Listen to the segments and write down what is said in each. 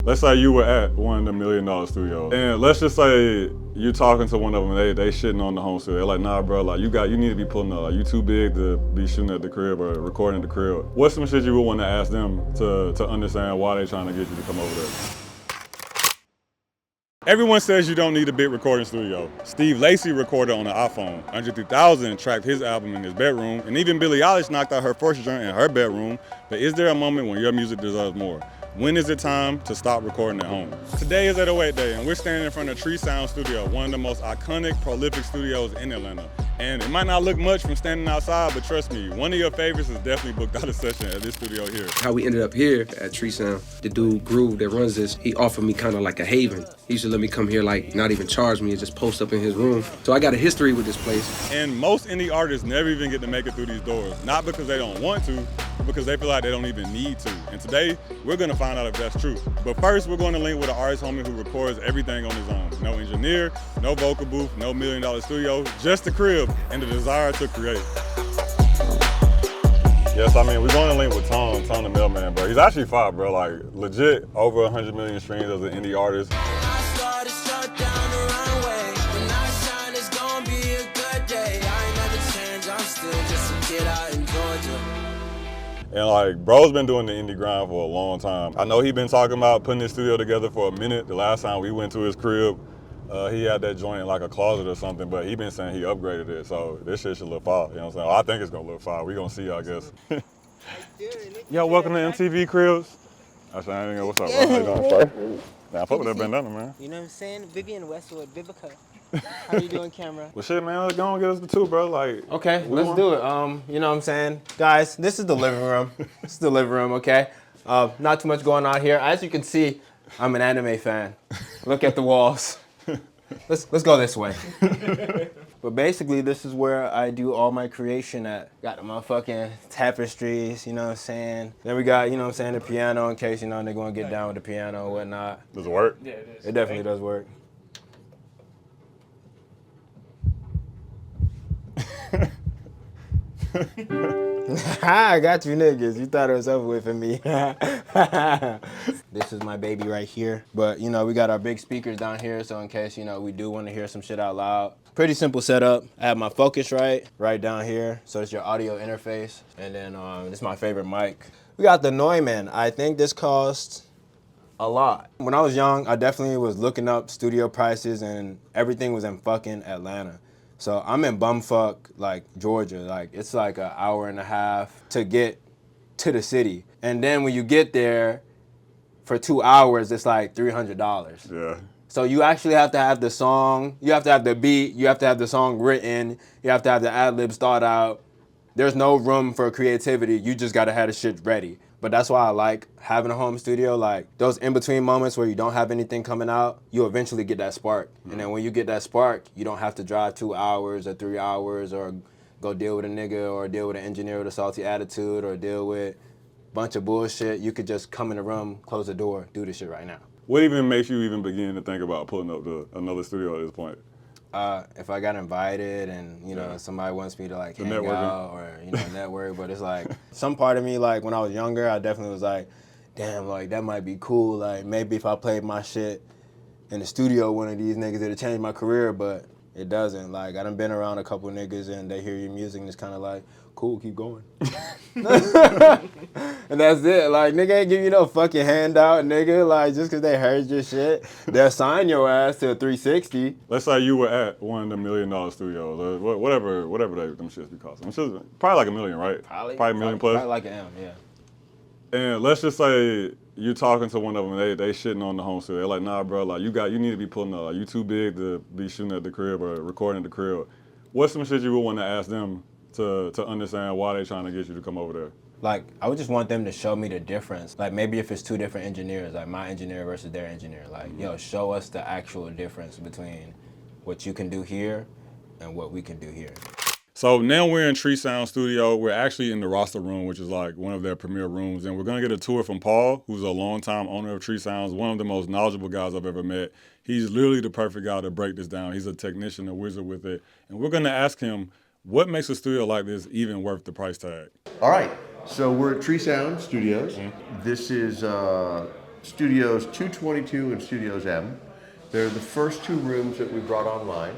Let's say you were at one of the $1 million studios, and let's just say you're talking to one of them, they shitting on the home studio. They're like, nah, bro, like you need to be pulling up. Like, you too big to be shooting at the crib or recording at the crib. What's some shit you would want to ask them to understand why they trying to get you to come over there? Everyone says you don't need a big recording studio. Steve Lacy recorded on an iPhone. Andre 3000 tracked his album in his bedroom, and even Billie Eilish knocked out her first joint in her bedroom. But is there a moment when your music deserves more? When is it time to stop recording at home? Today is 808 Day, and we're standing in front of Tree Sound Studio, one of the most iconic, prolific studios in Atlanta. And it might not look much from standing outside, but trust me, one of your favorites is definitely booked out a session at this studio here. How we ended up here at Tree Sound, the dude Groove that runs this, he offered me kind of like a haven. He used to let me come here, like not even charge me and just post up in his room. So I got a history with this place. And most indie artists never even get to make it through these doors, not because they don't want to, but because they feel like they don't even need to. And today, we're gonna find out if that's true. But first, we're gonna link with an artist homie who records everything on his own. No engineer, no vocal booth, no $1 million studio, just the crib and the desire to create. Yes, I mean, we're going to link with Tom the Mailman, bro. He's actually fire, bro. Like, legit, over 100 million streams as an indie artist. And like, bro's been doing the indie grind for a long time. I know he been talking about putting his studio together for a minute. The last time we went to his crib, he had that joint in like a closet or something, but he been saying he upgraded it. So this shit should look fire, you know what I'm saying? Well, I think it's gonna look fire. We gonna see, I guess. Yo, welcome to MTV Cribs. Actually, I ain't know what's up, bro. How you doing, sir? Nah, I fuck with that bandana, man. You know what I'm saying? Vivian Westwood, Vivica. How you doing, camera? Well, shit, man, let's go and get us the two, bro. Like, okay, let's do it. You know what I'm saying? Guys, this is the living room. This is the living room, okay? Not too much going on here. As you can see, I'm an anime fan. Look at the walls. Let's go this way. But basically, this is where I do all my creation at. Got the motherfucking tapestries, you know what I'm saying? Then we got, you know what I'm saying, the piano in case, you know, they're gonna get down with the piano and whatnot. Does it work? Yeah, it is. It definitely does work. I got you niggas. You thought it was over with for me. This is my baby right here. But, you know, we got our big speakers down here, so in case, you know, we do want to hear some shit out loud. Pretty simple setup. I have my Focusrite right down here, so it's your audio interface. And then this is my favorite mic. We got the Neumann. I think this costs a lot. When I was young, I definitely was looking up studio prices and everything was in fucking Atlanta. So I'm in bumfuck, like, Georgia. Like, it's like an hour and a half to get to the city. And then when you get there, for 2 hours, it's like $300. Yeah. So you actually have to have the song, you have to have the beat, you have to have the song written, you have to have the ad-libs thought out. There's no room for creativity. You just gotta have the shit ready. But that's why I like having a home studio. Like, those in-between moments where you don't have anything coming out, you eventually get that spark. Mm-hmm. And then when you get that spark, you don't have to drive 2 hours or 3 hours or go deal with a nigga or deal with an engineer with a salty attitude or deal with a bunch of bullshit. You could just come in the room, close the door, do this shit right now. What even makes you even begin to think about pulling up to another studio at this point? If I got invited and, you know, somebody wants me to, like, hang out or, you know, network, but it's like, some part of me, like, when I was younger, I definitely was like, damn, like, that might be cool. Like, maybe if I played my shit in the studio, one of these niggas, it'd change my career, but it doesn't. Like, I done been around a couple niggas and they hear your music and it's kind of like, cool, keep going. And that's it. Like, nigga ain't give you no fucking handout, nigga. Like, just because they heard your shit, they'll sign your ass to a 360. Let's say you were at one of the $1 million studios, or whatever them shits be costing. Probably like $1 million, right? Probably $1 million plus. Probably like an M, yeah. And let's just say you're talking to one of them, and they shitting on the home studio. They're like, nah, bro, like you need to be pulling up. Like, you too big to be shooting at the crib or recording at the crib. What's some shit you would want to ask them to understand why they trying to get you to come over there? Like, I would just want them to show me the difference. Like, maybe if it's two different engineers, like my engineer versus their engineer, like, yo, show us the actual difference between what you can do here and what we can do here. So now we're in Tree Sound Studio. We're actually in the roster room, which is like one of their premier rooms. And we're gonna get a tour from Paul, who's a longtime owner of Tree Sounds, one of the most knowledgeable guys I've ever met. He's literally the perfect guy to break this down. He's a technician, a wizard with it. And we're gonna ask him, what makes a studio like this even worth the price tag? All right, so we're at Tree Sound Studios. This is Studios 222 and Studios M. They're the first two rooms that we brought online.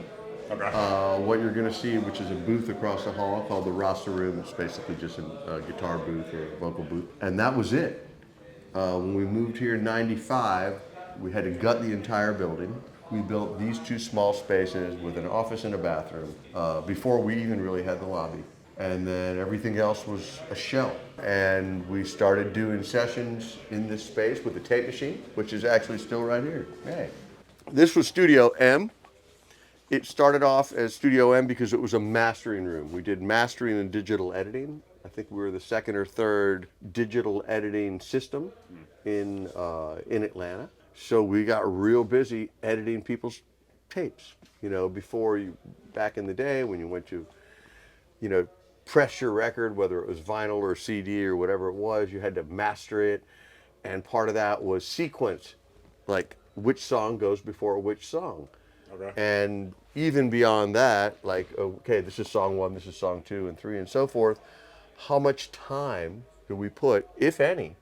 Okay. What you're going to see, which is a booth across the hall called the roster room. It's basically just a guitar booth or a vocal booth. And that was it. When we moved here in 95, we had to gut the entire building. We built these two small spaces with an office and a bathroom before we even really had the lobby. And then everything else was a shell. And we started doing sessions in this space with the tape machine, which is actually still right here. Hey. This was Studio M. It started off as Studio M because it was a mastering room. We did mastering and digital editing. I think we were the second or third digital editing system in Atlanta. So we got real busy editing people's tapes. You know, before you, back in the day when you went to, you know, press your record, whether it was vinyl or CD or whatever it was, you had to master it. And part of that was sequence, like which song goes before which song. Okay. And even beyond that, like, okay, this is song 1, this is song 2 and 3 and so forth. How much time do we put, if any,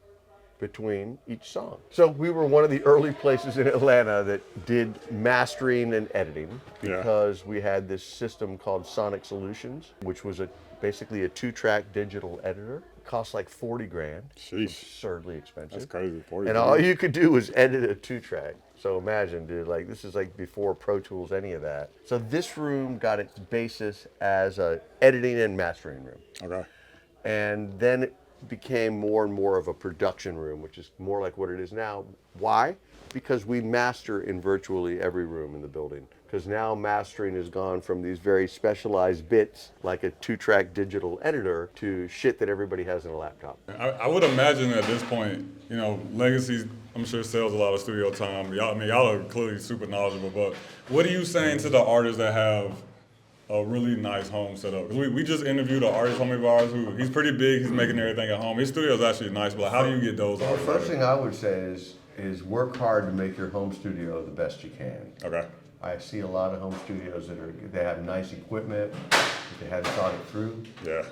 between each song? So we were one of the early places in Atlanta that did mastering and editing because we had this system called Sonic Solutions, which was basically a 2-track digital editor. It cost like 40 grand. Sheesh. Absurdly expensive. That's crazy. 40 And all you could do was edit a 2-track. So imagine, dude, like this is like before Pro Tools, any of that. So this room got its basis as a editing and mastering room. Okay. And then it became more and more of a production room, which is more like what it is now. Why? Because we master in virtually every room in the building. Because now mastering has gone from these very specialized bits, like a 2-track digital editor, to shit that everybody has in a laptop. I would imagine at this point, you know, Legacy, I'm sure sells a lot of studio time. Y'all are clearly super knowledgeable, but what are you saying to the artists that have a really nice home set up? Because we just interviewed an artist homie of ours who, he's pretty big, he's making everything at home. His studio is actually nice, but how do you get those Well, the artists? first thing I would say is work hard to make your home studio the best you can. Okay. I see a lot of home studios they have nice equipment, but they haven't thought it through. Yeah.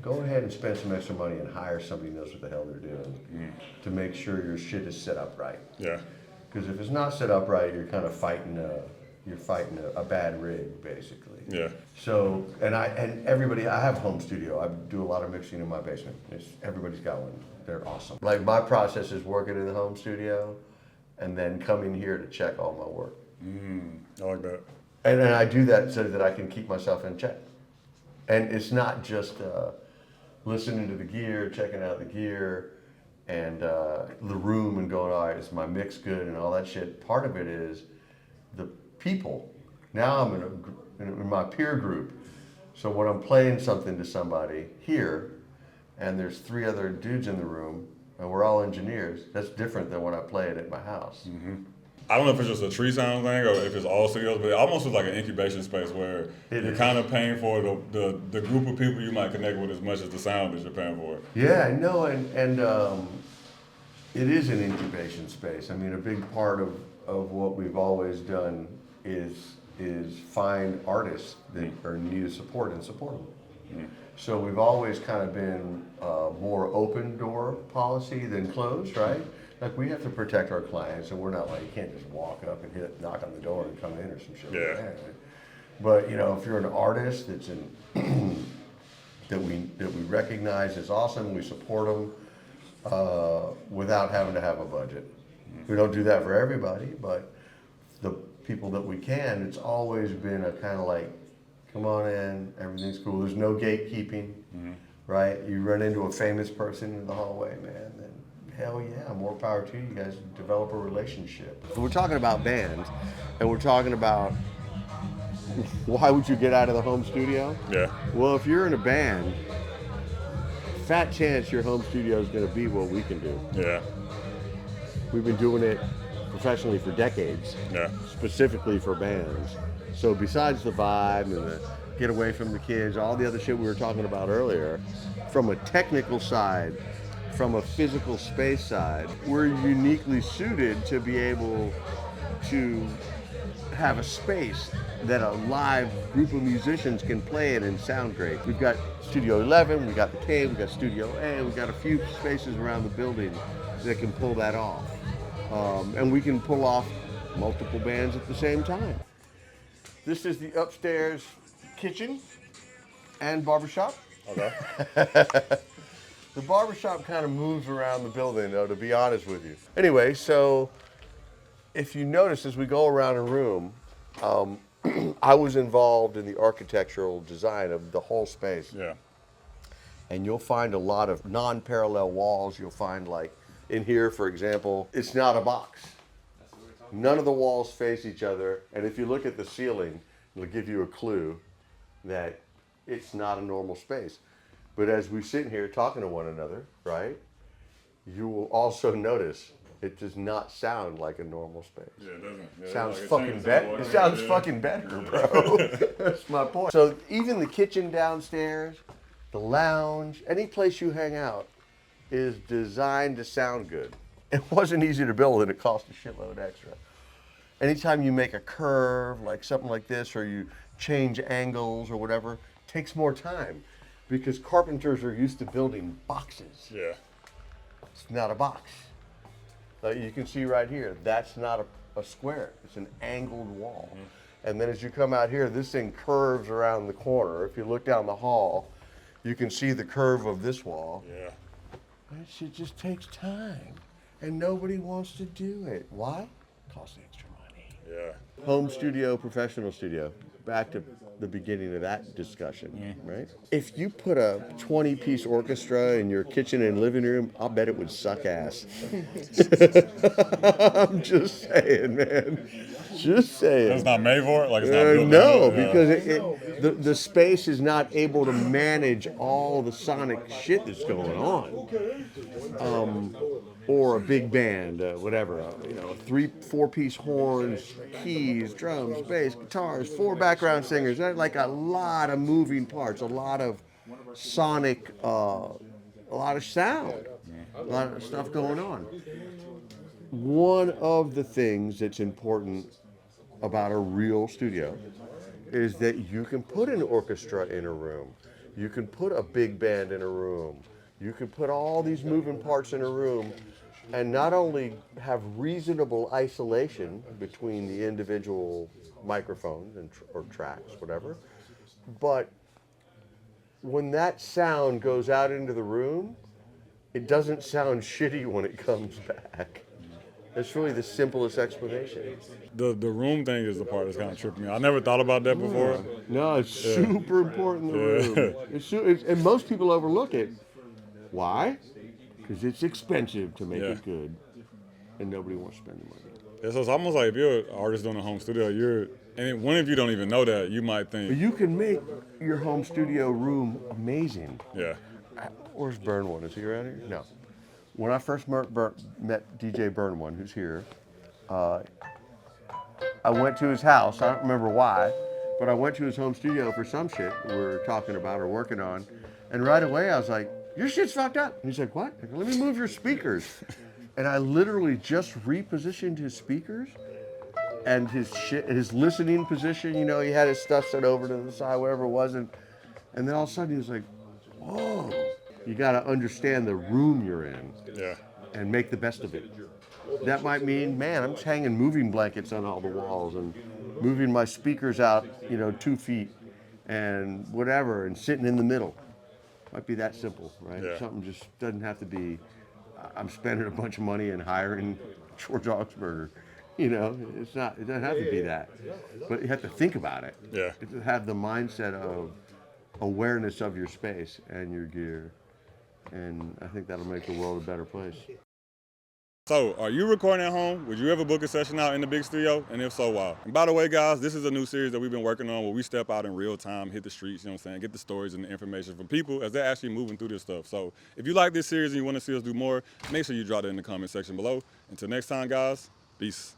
Go ahead and spend some extra money and hire somebody who knows what the hell they're doing to make sure your shit is set up right. Yeah. Because if it's not set up right, you're kind of fighting a bad rig, basically. Yeah. So, and everybody, I have a home studio. I do a lot of mixing in my basement. Everybody's got one. They're awesome. Like my process is working in the home studio and then coming here to check all my work. I like that. And I do that so that I can keep myself in check. And it's not just listening to the gear, checking out the gear, and the room and going, all right, is my mix good and all that shit. Part of it is the people. Now I'm in my peer group. So when I'm playing something to somebody here, and there's 3 other dudes in the room, and we're all engineers, that's different than when I play it at my house. I don't know if it's just a tree sound thing or if it's all studios, but it almost feels like an incubation space where you're kind of paying for the group of people you might connect with as much as the sound that you're paying for. Yeah, no, and it is an incubation space. I mean, a big part of what we've always done is find artists that are in need of support and support them. So we've always kind of been more open door policy than closed, right? Like we have to protect our clients, and we're not like, you can't just walk up and knock on the door and come in or some shit like that. Right? But you know, if you're an artist that's in that we recognize as awesome, we support them without having to have a budget. We don't do that for everybody, but the people that we can, it's always been a kind of like, come on in, everything's cool. There's no gatekeeping, right? You run into a famous person in the hallway, man, then hell yeah, more power to you. You guys develop a relationship. If we're talking about bands, and we're talking about why would you get out of the home studio? Yeah. Well, if you're in a band, fat chance your home studio is going to be what we can do. Yeah. We've been doing it professionally for decades, specifically for bands. So besides the vibe and the get away from the kids, all the other shit we were talking about earlier, from a technical side, from a physical space side, we're uniquely suited to be able to have a space that a live group of musicians can play in and sound great. We've got Studio 11, we got the Cave, we got Studio A, we got a few spaces around the building that can pull that off. And we can pull off multiple bands at the same time. This is the upstairs kitchen and barbershop. Okay. The barbershop kind of moves around the building, though, to be honest with you. Anyway, so if you notice as we go around a room, I was involved in the architectural design of the whole space. Yeah. And you'll find a lot of non-parallel walls. You'll find, like, in here, for example, it's not a box. None of the walls face each other. And if you look at the ceiling, it'll give you a clue that it's not a normal space. But as we sit here talking to one another, right, you will also notice it does not sound like a normal space. Yeah, it doesn't. Yeah, Sounds like fucking better. It sounds fucking better, bro. That's my point. So even the kitchen downstairs, the lounge, any place you hang out is designed to sound good. It wasn't easy to build and it cost a shitload extra. Anytime you make a curve, like something like this, or you change angles or whatever, it takes more time because carpenters are used to building boxes. Yeah. It's not a box. You can see right here, that's not a square. It's an angled wall. Mm-hmm. And then as you come out here, this thing curves around the corner. If you look down the hall, you can see the curve of this wall. Yeah. That shit just takes time. And nobody wants to do it. Why? Costs extra money. Yeah. Home studio, professional studio. Back to the beginning of that discussion, right? If you put a 20-piece orchestra in your kitchen and living room, I'll bet it would suck ass. I'm just saying, man. Just saying. It's not made for it? Like it's not built No, for it? because the space is not able to manage all the sonic shit that's going on. Or a big band, whatever, 3-4-piece horns, keys, drums, bass, guitars, 4 background singers, like a lot of moving parts, a lot of sonic, a lot of sound, a lot of stuff going on. One of the things that's important about a real studio is that you can put an orchestra in a room, you can put a big band in a room, you can put all these moving parts in a room and not only have reasonable isolation between the individual microphones or tracks, whatever, but when that sound goes out into the room, it doesn't sound shitty when it comes back. That's really the simplest explanation. The room thing is the part that's kind of tripping me. I never thought about that before. No, it's super important, the room. And most people overlook it. Why? Because it's expensive to make it good, and nobody wants to spend the money. Yeah, so it's almost like if you're an artist doing a home studio, and one of you don't even know that, you might But think. you can make your home studio room amazing. Yeah. Where's Burn One? Is he around here? No. When I first met DJ Burn One, who's here, I went to his house. I don't remember why, but I went to his home studio for some shit we were talking about or working on, and right away I was like, your shit's fucked up. And he's like, what? I go, let me move your speakers. And I literally just repositioned his speakers and his listening position. He had his stuff set over to the side, whatever it was. And then all of a sudden he was like, whoa, you got to understand the room you're in and make the best of it. That might mean, man, I'm just hanging moving blankets on all the walls and moving my speakers out, 2 feet and whatever, and sitting in the middle. Might be that simple, right? Yeah. Something just doesn't have to be, I'm spending a bunch of money and hiring George Augsburger. It doesn't have to be that. But you have to think about it. Yeah. You have to have the mindset of awareness of your space and your gear. And I think that'll make the world a better place. So, are you recording at home? Would you ever book a session out in the big studio? And if so, why? And by the way, guys, this is a new series that we've been working on where we step out in real time, hit the streets, get the stories and the information from people as they're actually moving through this stuff. So, if you like this series and you want to see us do more, make sure you drop it in the comment section below. Until next time, guys, peace.